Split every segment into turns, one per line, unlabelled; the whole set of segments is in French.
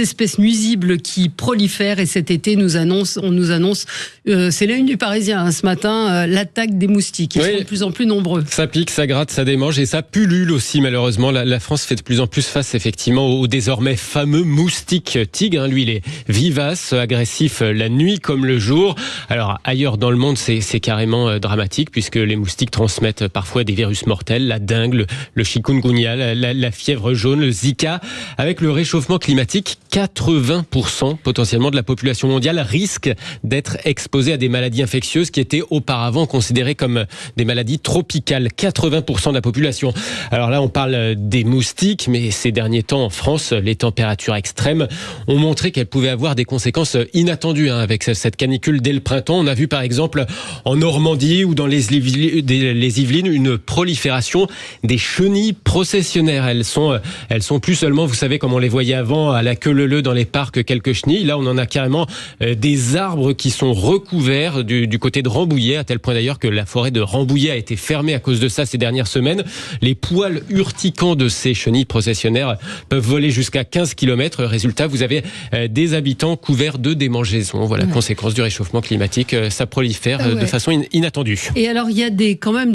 espèces nuisibles qui prolifèrent et cet été on nous annonce, c'est la une du Parisien ce matin, l'attaque des moustiques. Ils sont de plus en plus nombreux.
Ça pique, ça gratte, ça démange et ça pullule aussi malheureusement. La France fait de plus en plus face effectivement au désormais fameux moustique tigre. Lui il est vivace, agressif la nuit comme le jour. Alors ailleurs dans le monde c'est carrément dramatique puisque les moustiques transmettent parfois des virus mortels, la dengue, le chikungunya, la fièvre jaune, le Zika. Avec le réchauffement climatique, 80% potentiellement de la population mondiale risque d'être exposée à des maladies infectieuses qui étaient auparavant considérées comme des maladies tropicales. 80% de la population. Alors là, on parle des moustiques, mais ces derniers temps en France, les températures extrêmes ont montré qu'elles pouvaient avoir des conséquences inattendues avec cette canicule dès le printemps. On a vu par exemple en Normandie ou dans les Yvelines une prolifération des chenilles processionnaires. Elles sont plus seulement, vous savez, comme on les voyait avant, à la queue leu-leu dans les parcs, quelques chenilles. Là, on en a carrément des arbres qui sont recouverts du côté de Rambouillet, à tel point d'ailleurs que la forêt de Rambouillet a été fermée à cause de ça ces dernières semaines. Les poils urticants de ces chenilles processionnaires peuvent voler jusqu'à 15 km. Résultat, vous avez des habitants couverts de démangeaisons. Voilà, conséquence du réchauffement climatique. Ça prolifère de façon inattendue.
Et alors, il y a quand même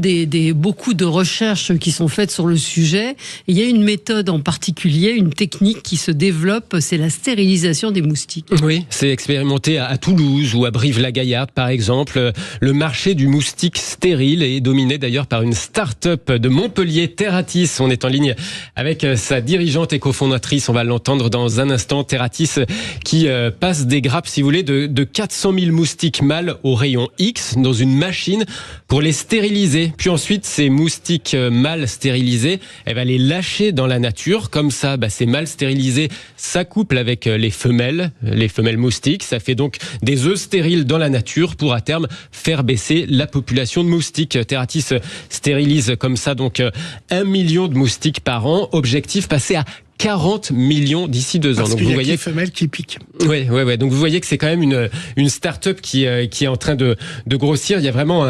beaucoup de recherches qui sont faites sur le sujet. Il y a une méthode en particulier, une technique qui se développe, c'est la stérilisation des moustiques.
Oui, c'est expérimenté à Toulouse ou à Brive-la-Gaillarde par exemple. Le marché du moustique stérile est dominé d'ailleurs par une start-up de Montpellier, Terratis. On est en ligne avec sa dirigeante et cofondatrice, on va l'entendre dans un instant. Terratis qui passe des grappes, si vous voulez, de 400 000 moustiques mâles au rayon X dans une machine pour les stériliser. Puis ensuite, ces moustiques mâles stérilisés, elle va les lâcher dans la nature. Comme ça, ces mâles stérilisés s'accouplent avec les femelles moustiques. Ça fait donc des œufs stériles dans la nature pour à terme faire baisser la population de moustiques. Terratis stérilise comme ça donc 1 million de moustiques par an. Objectif, passer à 40 millions d'ici 2 ans.
Parce donc vous voyez les femelles qui piquent.
Oui. Donc vous voyez que c'est quand même une start-up qui est en train de grossir. Il y a vraiment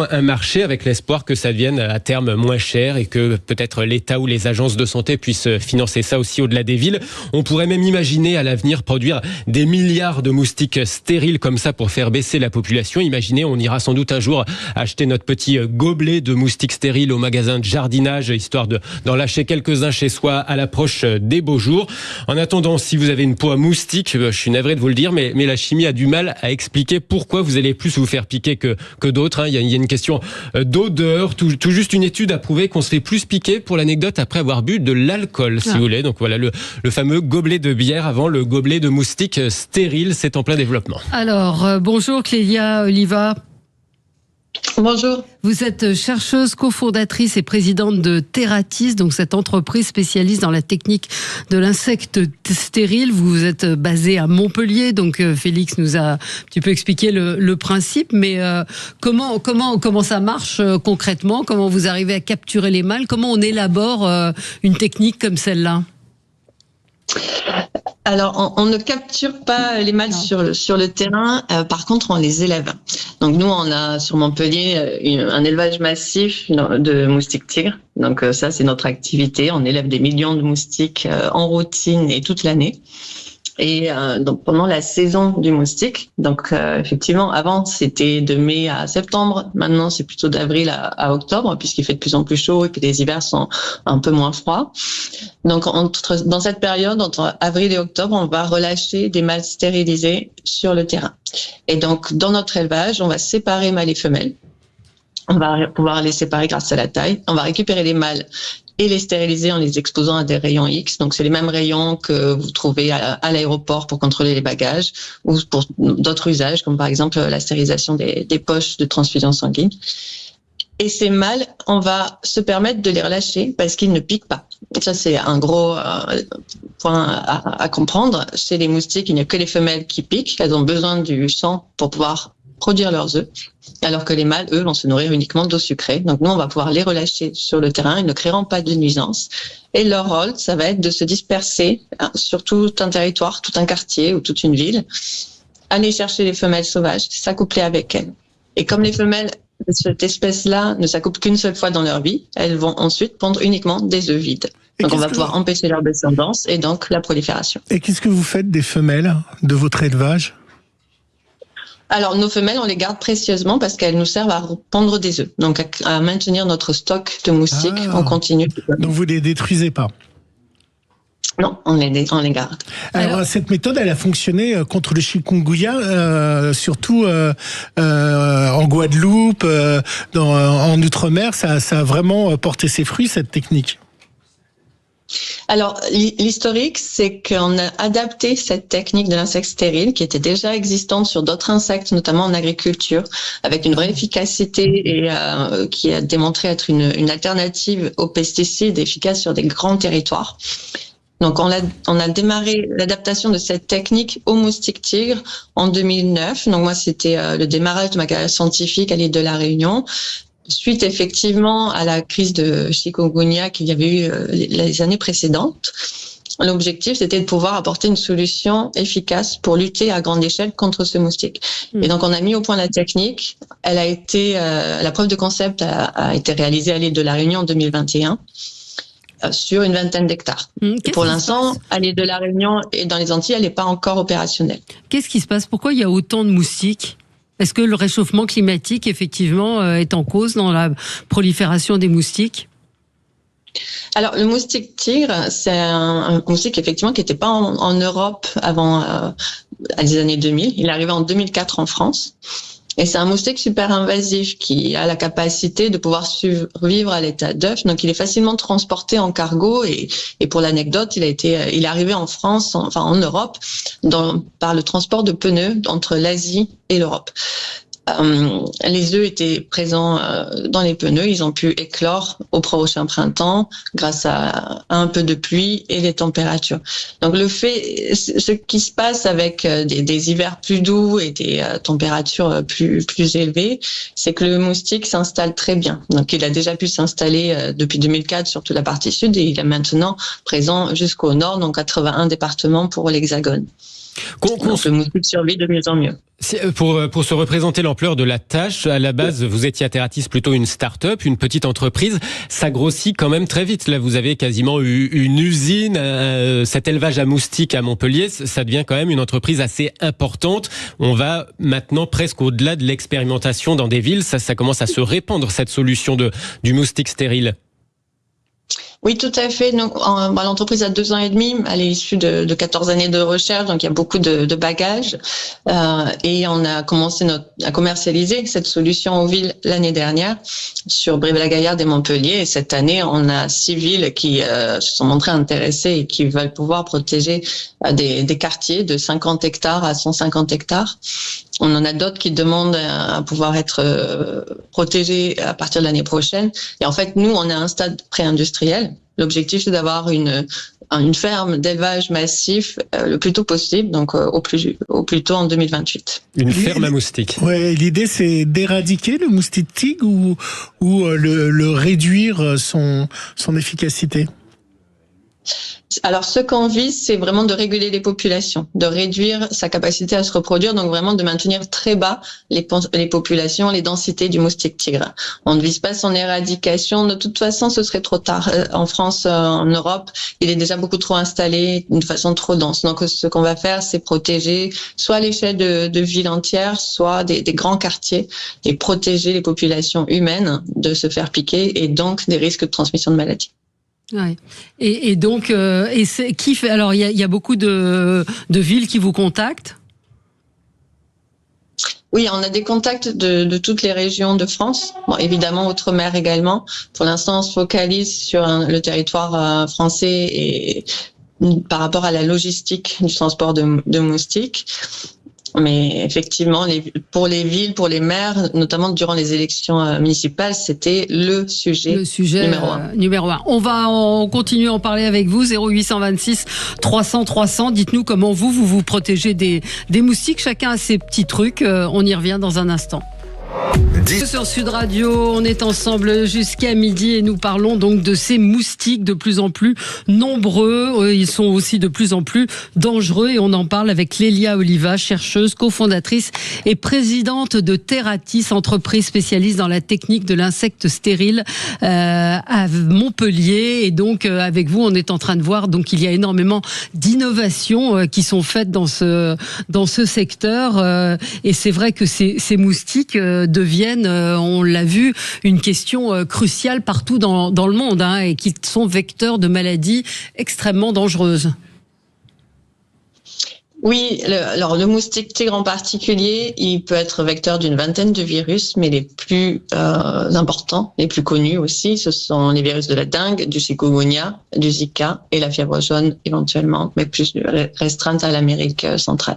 un marché avec l'espoir que ça devienne à terme moins cher et que peut-être l'État ou les agences de santé puissent financer ça aussi au-delà des villes. On pourrait même imaginer à l'avenir produire des milliards de moustiques stériles comme ça pour faire baisser la population. Imaginez, on ira sans doute un jour acheter notre petit gobelet de moustiques stériles au magasin de jardinage, histoire d'en lâcher quelques-uns chez soi à l'approche des beaux jours. En attendant, si vous avez une peau à moustique, je suis navré de vous le dire, mais la chimie a du mal à expliquer pourquoi vous allez plus vous faire piquer que d'autres. Il y a une question d'odeur, tout juste une étude a prouvé qu'on se fait plus piquer, pour l'anecdote, après avoir bu de l'alcool, si vous voulez. Donc voilà, le fameux gobelet de bière avant le gobelet de moustique stérile, c'est en plein développement.
Alors, bonjour Clélia Oliva.
Bonjour.
Vous êtes chercheuse, cofondatrice et présidente de Terratis, donc cette entreprise spécialiste dans la technique de l'insecte stérile. Vous êtes basée à Montpellier, donc Félix nous a un petit peu expliqué le principe, mais comment ça marche concrètement? Comment vous arrivez à capturer les mâles? Comment on élabore une technique comme celle-là?
Alors, on ne capture pas les mâles sur le terrain. Par contre, on les élève. Donc, nous, on a sur Montpellier un élevage massif de moustiques tigres. Donc, ça, c'est notre activité. On élève des millions de moustiques en routine et toute l'année. Et donc pendant la saison du moustique, donc effectivement avant c'était de mai à septembre, maintenant c'est plutôt d'avril à octobre puisqu'il fait de plus en plus chaud et que les hivers sont un peu moins froids. Donc dans cette période entre avril et octobre, on va relâcher des mâles stérilisés sur le terrain. Et donc dans notre élevage, on va séparer mâles et femelles. On va pouvoir les séparer grâce à la taille. On va récupérer les mâles et les stériliser en les exposant à des rayons X. Donc, c'est les mêmes rayons que vous trouvez à l'aéroport pour contrôler les bagages ou pour d'autres usages, comme par exemple la stérilisation des poches de transfusion sanguine. Et ces mâles, on va se permettre de les relâcher parce qu'ils ne piquent pas. Ça, c'est un gros point à comprendre. Chez les moustiques, il n'y a que les femelles qui piquent. Elles ont besoin du sang pour pouvoir produire leurs œufs, alors que les mâles, eux, vont se nourrir uniquement d'eau sucrée. Donc nous, on va pouvoir les relâcher sur le terrain, ils ne créeront pas de nuisance. Et leur rôle, ça va être de se disperser sur tout un territoire, tout un quartier ou toute une ville, aller chercher les femelles sauvages, s'accoupler avec elles. Et comme les femelles de cette espèce-là ne s'accouplent qu'une seule fois dans leur vie, elles vont ensuite pondre uniquement des œufs vides. Donc on va pouvoir empêcher leur descendance et donc la prolifération.
Et qu'est-ce que vous faites des femelles de votre élevage ?
Alors, nos femelles, on les garde précieusement parce qu'elles nous servent à pondre des œufs. Donc, à maintenir notre stock de moustiques en continu.
Donc, vous les détruisez pas ?
Non, on les garde.
Alors, cette méthode, elle a fonctionné contre le chikungunya, surtout en Guadeloupe, en Outre-mer. Ça a vraiment porté ses fruits, cette technique.
Alors, l'historique, c'est qu'on a adapté cette technique de l'insecte stérile qui était déjà existante sur d'autres insectes, notamment en agriculture, avec une vraie efficacité et qui a démontré être une alternative aux pesticides efficace sur des grands territoires. Donc, on a démarré l'adaptation de cette technique au moustique tigre en 2009. Donc, moi, c'était le démarrage de ma carrière scientifique à l'île de la Réunion. Suite effectivement à la crise de chikungunya qu'il y avait eu les années précédentes, l'objectif c'était de pouvoir apporter une solution efficace pour lutter à grande échelle contre ce moustique. Et donc on a mis au point la technique. Elle a été la preuve de concept a été réalisée à l'île de la Réunion en 2021 sur une vingtaine d'hectares. Pour l'instant, à l'île de la Réunion et dans les Antilles, elle n'est pas encore opérationnelle.
Qu'est-ce qui se passe ? Pourquoi il y a autant de moustiques ? Est-ce que le réchauffement climatique, effectivement, est en cause dans la prolifération des moustiques ?
Alors, le moustique tigre, c'est un moustique, effectivement, qui n'était pas en Europe avant les années 2000. Il est arrivé en 2004 en France. Et c'est un moustique super invasif qui a la capacité de pouvoir survivre à l'état d'œuf. Donc, il est facilement transporté en cargo. Et pour l'anecdote, il est arrivé en France, en Europe, par le transport de pneus entre l'Asie et l'Europe. Les œufs étaient présents dans les pneus, ils ont pu éclore au prochain printemps grâce à un peu de pluie et les températures. Donc ce qui se passe avec des hivers plus doux et des températures plus élevées, c'est que le moustique s'installe très bien. Donc il a déjà pu s'installer depuis 2004 sur toute la partie sud et il est maintenant présent jusqu'au nord, donc 81 départements pour l'Hexagone. Donc le moustique survit de mieux en mieux.
Pour se représenter l'ampleur de la tâche, à la base, vous étiez à Terratis plutôt une start-up, une petite entreprise. Ça grossit quand même très vite. Là, vous avez quasiment eu une usine, cet élevage à moustiques à Montpellier. Ça devient quand même une entreprise assez importante. On va maintenant presque au-delà de l'expérimentation dans des villes. Ça commence à se répandre, cette solution du moustique stérile.
Oui, tout à fait. Donc, l'entreprise a 2 ans et demi. Elle est issue de 14 années de recherche, donc il y a beaucoup de bagages. Et on a commencé à commercialiser cette solution aux villes l'année dernière sur Brive-la-Gaillarde et Montpellier. Et cette année, on a 6 villes qui se sont montrées intéressées et qui veulent pouvoir protéger des quartiers de 50 hectares à 150 hectares. On en a d'autres qui demandent à pouvoir être protégés à partir de l'année prochaine. Et en fait, nous, on est à un stade pré-industriel. L'objectif, c'est d'avoir une ferme d'élevage massif le plus tôt possible, donc au plus tôt en 2028.
Une ferme à moustiques.
Ouais, l'idée, c'est d'éradiquer le moustique tigre ou le réduire son efficacité.
Alors, ce qu'on vise, c'est vraiment de réguler les populations, de réduire sa capacité à se reproduire, donc vraiment de maintenir très bas les populations, les densités du moustique tigre. On ne vise pas son éradication. De toute façon, ce serait trop tard. En France, en Europe, il est déjà beaucoup trop installé d'une façon trop dense. Donc, ce qu'on va faire, c'est protéger soit à l'échelle de villes entières, soit des grands quartiers et protéger les populations humaines de se faire piquer et donc des risques de transmission de maladies.
Ouais. Et donc, qui fait ? Alors, il y a beaucoup de villes qui vous contactent ?
Oui, on a des contacts de toutes les régions de France. Bon, évidemment, Outre-mer également. Pour l'instant, on se focalise sur le territoire français et par rapport à la logistique du transport de moustiques. Mais effectivement, pour les villes, pour les maires, notamment durant les élections municipales, c'était le sujet numéro un.
On continue à en parler avec vous. 0826 300 300. Dites-nous comment vous protégez des moustiques. Chacun a ses petits trucs. On y revient dans un instant. Sur Sud Radio, on est ensemble jusqu'à midi et nous parlons donc de ces moustiques de plus en plus nombreux. Ils sont aussi de plus en plus dangereux et on en parle avec Lélia Oliva, chercheuse, cofondatrice et présidente de Terratis, entreprise spécialiste dans la technique de l'insecte stérile à Montpellier. Et donc avec vous, on est en train de voir donc il y a énormément d'innovations qui sont faites dans ce secteur et c'est vrai que ces moustiques deviennent, on l'a vu, une question cruciale partout dans le monde et qui sont vecteurs de maladies extrêmement dangereuses.
Oui, le moustique tigre en particulier, il peut être vecteur d'une vingtaine de virus, mais les plus importants, les plus connus aussi, ce sont les virus de la dengue, du chikungunya, du Zika et la fièvre jaune éventuellement, mais plus restreinte à l'Amérique centrale.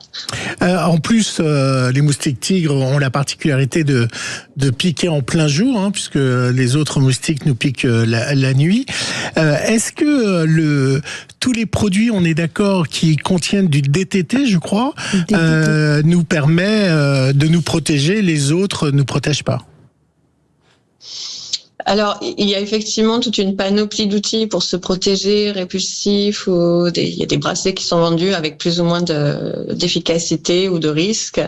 En plus, les moustiques tigres ont la particularité de piquer en plein jour, puisque les autres moustiques nous piquent la nuit. Est-ce que tous les produits, on est d'accord, qui contiennent du DTT, je crois, nous permet de nous protéger, les autres ne nous protègent pas?
Alors, il y a effectivement toute une panoplie d'outils pour se protéger, répulsifs, il y a des bracelets qui sont vendus avec plus ou moins d'efficacité ou de risque.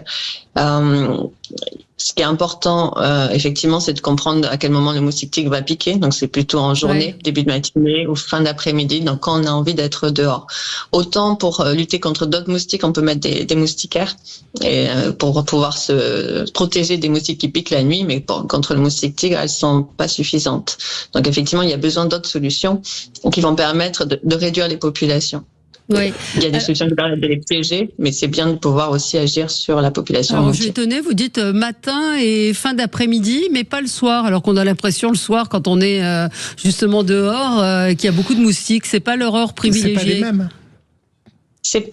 Ce qui est important, effectivement, c'est de comprendre à quel moment le moustique tigre va piquer. Donc, c'est plutôt en journée, début de matinée ou fin d'après-midi, donc quand on a envie d'être dehors. Autant pour lutter contre d'autres moustiques, on peut mettre des moustiquaires et pour pouvoir se protéger des moustiques qui piquent la nuit, mais contre le moustique tigre, elles sont pas suffisantes. Donc, effectivement, il y a besoin d'autres solutions qui vont permettre de réduire les populations.
Oui.
Il y a des solutions qui permettent de les piéger, mais c'est bien de pouvoir aussi agir sur la population.
Alors, je suis étonnée, vous dites matin et fin d'après-midi, mais pas le soir, alors qu'on a l'impression le soir, quand on est justement dehors, qu'il y a beaucoup de moustiques. C'est pas leur heure privilégiée.
C'est pas les mêmes.
C'est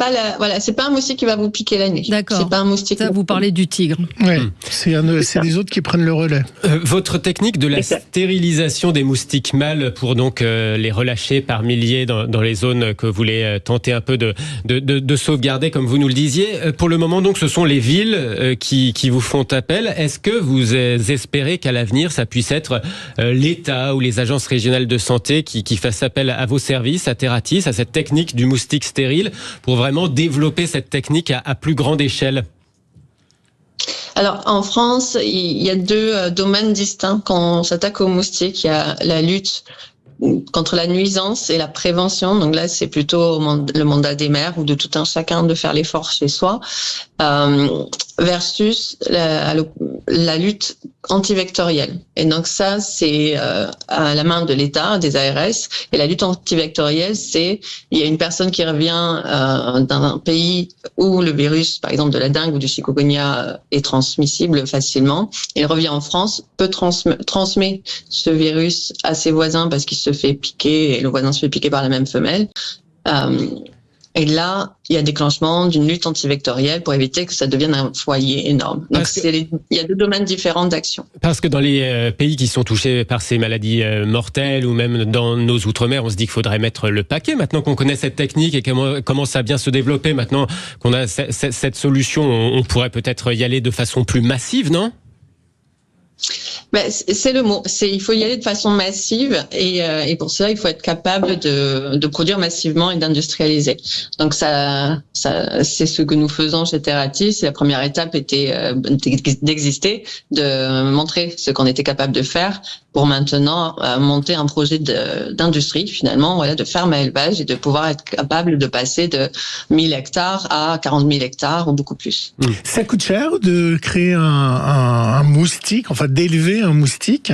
pas un moustique qui va vous piquer la nuit.
D'accord.
C'est pas un moustique.
Ça, vous parlez du tigre.
Ouais. C'est les autres qui prennent le relais.
Votre technique de la stérilisation des moustiques mâles pour donc les relâcher par milliers dans les zones que vous voulez tenter un peu de sauvegarder, comme vous nous le disiez. Pour le moment, donc, ce sont les villes qui vous font appel. Est-ce que vous espérez qu'à l'avenir, ça puisse être l'État ou les agences régionales de santé qui fassent appel à vos services, à Terratis, à cette technique du moustique stérile, pour vraiment développer cette technique à plus grande échelle?
Alors, en France, il y a deux domaines distincts quand on s'attaque aux moustiques. Il y a la lutte contre la nuisance et la prévention. Donc là, c'est plutôt le mandat des maires ou de tout un chacun de faire l'effort chez soi, versus la lutte antivectorielle. Et donc ça, c'est à la main de l'État, des ARS. Et la lutte antivectorielle, c'est il y a une personne qui revient d'un pays où le virus, par exemple de la dengue ou du chikungunya, est transmissible facilement. Il revient en France, transmet ce virus à ses voisins parce qu'il se fait piquer et le voisin se fait piquer par la même femelle. Et là, il y a déclenchement d'une lutte antivectorielle pour éviter que ça devienne un foyer énorme. Donc, il y a deux domaines différents d'action. Parce
que dans les pays qui sont touchés par ces maladies mortelles ou même dans nos outre-mer, on se dit qu'il faudrait mettre le paquet. Maintenant qu'on connaît cette technique et qu'elle commence à bien se développer, maintenant qu'on a cette solution, on pourrait peut-être y aller de façon plus massive, non ?
C'est le mot. Il faut y aller de façon massive et pour cela, il faut être capable de produire massivement et d'industrialiser. Donc ça, c'est ce que nous faisons chez Terratis. La première étape était d'exister, de montrer ce qu'on était capable de faire pour maintenant monter un projet d'industrie finalement, de ferme à élevage et de pouvoir être capable de passer de 1000 hectares à 40 000 hectares ou beaucoup plus.
Ça coûte cher de créer un moustique, enfin d'élever un moustique?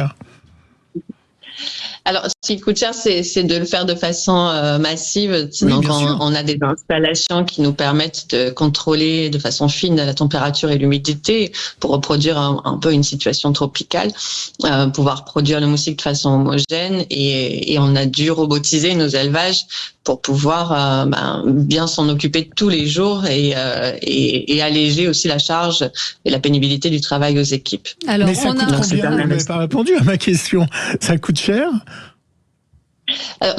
Alors, ce qui coûte cher, c'est de le faire de façon massive. Donc, on a des installations qui nous permettent de contrôler de façon fine la température et l'humidité pour reproduire un peu une situation tropicale, pouvoir produire le moustique de façon homogène. Et on a dû robotiser nos élevages pour pouvoir bien s'en occuper tous les jours et alléger aussi la charge et la pénibilité du travail aux équipes.
Alors, mais ça coûte combien? Vous n'avez pas répondu à ma question. Ça coûte cher?
Alors,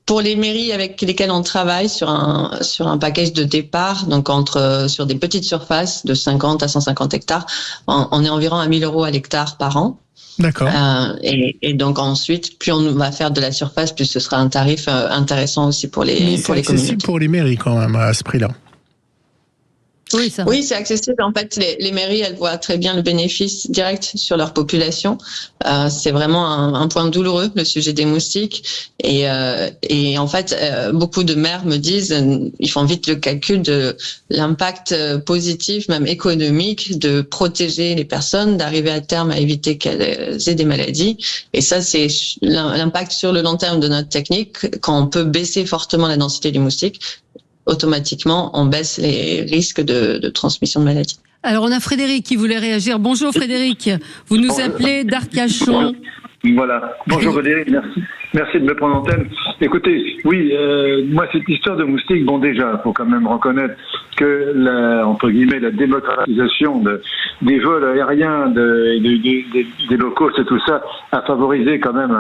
Pour les mairies avec lesquelles on travaille sur un package de départ, donc sur des petites surfaces de 50 à 150 hectares, on est environ à 1 000 € à l'hectare par an.
D'accord.
Et donc ensuite, plus on va faire de la surface, plus ce sera un tarif intéressant aussi pour les
Mais c'est accessible pour les mairies quand même à ce prix-là.
Oui, c'est accessible. En fait, les mairies, elles voient très bien le bénéfice direct sur leur population. C'est vraiment un point douloureux, le sujet des moustiques. Et en fait, beaucoup de maires me disent, ils font vite le calcul de l'impact positif, même économique, de protéger les personnes, d'arriver à terme à éviter qu'elles aient des maladies. Et ça, c'est l'impact sur le long terme de notre technique. Quand on peut baisser fortement la densité du moustique, automatiquement, on baisse les risques de transmission de maladies.
Alors, on a Frédéric qui voulait réagir. Bonjour Frédéric, vous nous appelez d'Arcachon.
Voilà. Bonjour Frédéric, merci de me prendre en antenne. Écoutez, oui, moi cette histoire de moustiques, bon déjà, il faut quand même reconnaître que entre guillemets la démocratisation des vols aériens, des low-cost et tout ça a favorisé quand même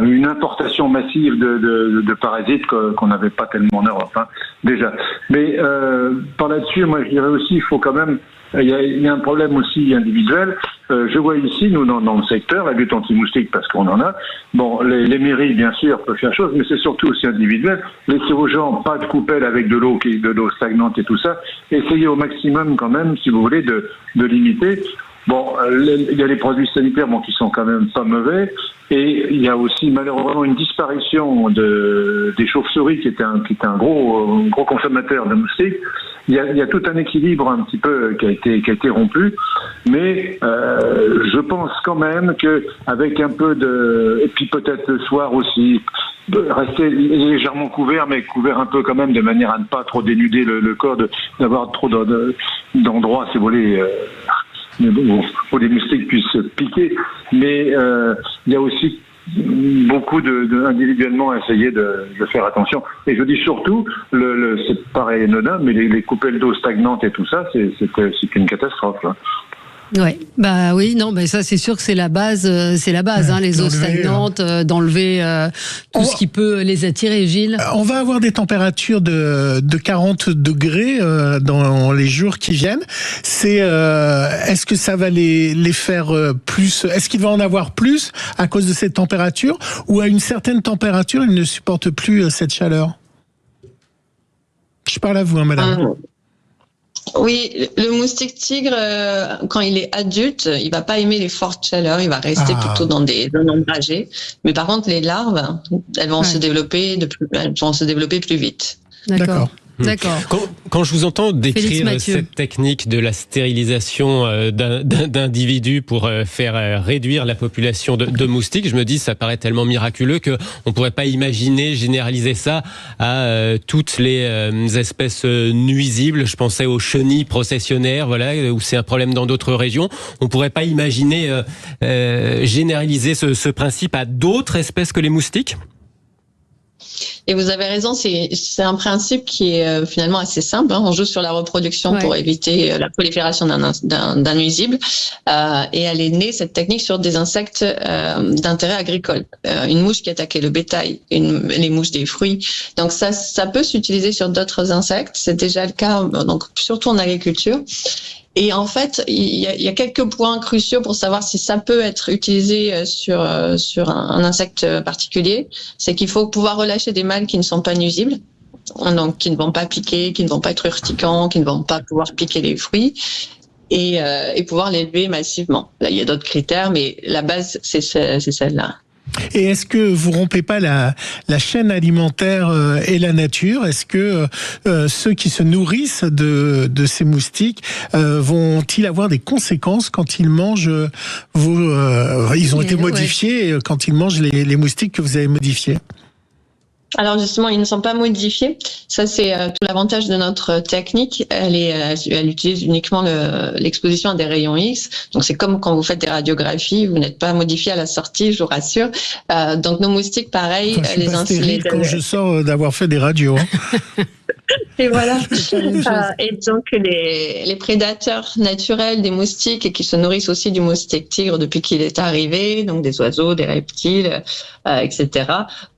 une importation massive de parasites qu'on n'avait pas tellement en Europe, hein, déjà. Mais par là-dessus, moi je dirais aussi, il faut quand même, il y a un problème aussi individuel. Je vois ici, nous dans le secteur, la lutte anti-moustique, parce qu'on en a. Bon, les mairies bien sûr peuvent faire chose, mais c'est surtout aussi individuel. Laissez aux gens pas de coupelle avec de l'eau stagnante et tout ça. Essayez au maximum quand même, si vous voulez, de limiter. Bon, il y a les produits sanitaires qui sont quand même pas mauvais, et il y a aussi malheureusement une disparition des chauves-souris qui est un gros consommateur de moustiques. Il y a tout un équilibre un petit peu qui a été rompu, mais je pense quand même que avec un peu et puis peut-être le soir aussi, rester légèrement couvert, mais couvert un peu quand même de manière à ne pas trop dénuder le corps, d'avoir trop d'endroits, si vous voulez. Où les moustiques puissent piquer, mais il y a aussi beaucoup individuellement à essayer de faire attention. Et je dis surtout, c'est pareil anodin, mais les coupelles d'eau stagnantes et tout ça, c'est une catastrophe. Hein.
Ouais, bah oui, non, mais ça c'est sûr que c'est la base, hein, les eaux stagnantes, d'enlever tout ce qui peut les attirer. Gilles,
on va avoir des températures de 40 degrés dans les jours qui viennent. Est-ce que ça va les faire plus? Est-ce qu'il va en avoir plus à cause de cette température, ou à une certaine température, ils ne supportent plus cette chaleur? Je parle à vous, hein, madame.
Oui, le moustique tigre, quand il est adulte, il va pas aimer les fortes chaleurs, il va rester plutôt dans des zones ombragées. Mais par contre, les larves, elles vont se développer plus vite.
D'accord.
Quand je vous entends décrire cette technique de la stérilisation d'individus pour faire réduire la population de moustiques, je me dis ça paraît tellement miraculeux que on pourrait pas imaginer généraliser ça à toutes les espèces nuisibles. Je pensais aux chenilles processionnaires, voilà, où c'est un problème dans d'autres régions. On pourrait pas imaginer généraliser ce principe à d'autres espèces que les moustiques?
Et vous avez raison, c'est un principe qui est finalement assez simple. Hein. On joue sur la reproduction pour éviter la prolifération d'un nuisible. Et elle est née, cette technique, sur des insectes d'intérêt agricole. Une mouche qui attaquait le bétail, les mouches des fruits. Donc ça peut s'utiliser sur d'autres insectes. C'est déjà le cas, donc surtout en agriculture. Et en fait, il y a quelques points cruciaux pour savoir si ça peut être utilisé sur un insecte particulier. C'est qu'il faut pouvoir relâcher des mâles qui ne sont pas nuisibles, donc qui ne vont pas piquer, qui ne vont pas être urticants, qui ne vont pas pouvoir piquer les fruits, et pouvoir l'élever massivement. Là, il y a d'autres critères, mais la base, c'est celle-là.
Et est-ce que vous rompez pas la chaîne alimentaire et la nature? Est-ce que ceux qui se nourrissent de ces moustiques vont-ils avoir des conséquences quand ils mangent ils ont été modifiés quand ils mangent les moustiques que vous avez modifiés?
Alors justement, ils ne sont pas modifiés. Ça, c'est tout l'avantage de notre technique. Elle utilise uniquement l'exposition à des rayons X. Donc c'est comme quand vous faites des radiographies, vous n'êtes pas modifié à la sortie, je vous rassure. Donc nos moustiques, pareil.
Enfin, je suis pas stérile quand je sors d'avoir fait des radios. Hein.
Et voilà. Et donc, les prédateurs naturels des moustiques et qui se nourrissent aussi du moustique tigre depuis qu'il est arrivé, donc des oiseaux, des reptiles, etc.,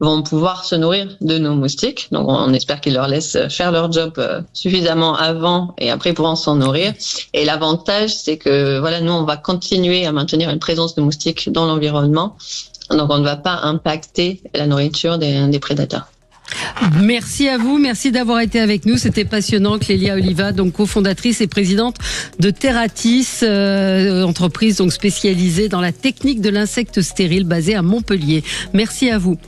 vont pouvoir se nourrir de nos moustiques. Donc, on espère qu'ils leur laissent faire leur job suffisamment avant et après ils pourront s'en nourrir. Et l'avantage, c'est que, voilà, nous, on va continuer à maintenir une présence de moustiques dans l'environnement. Donc, on ne va pas impacter la nourriture des prédateurs.
Merci à vous, merci d'avoir été avec nous. C'était passionnant. Clélia Oliva, donc cofondatrice et présidente de Terratis, entreprise donc spécialisée dans la technique de l'insecte stérile basée à Montpellier. Merci à vous.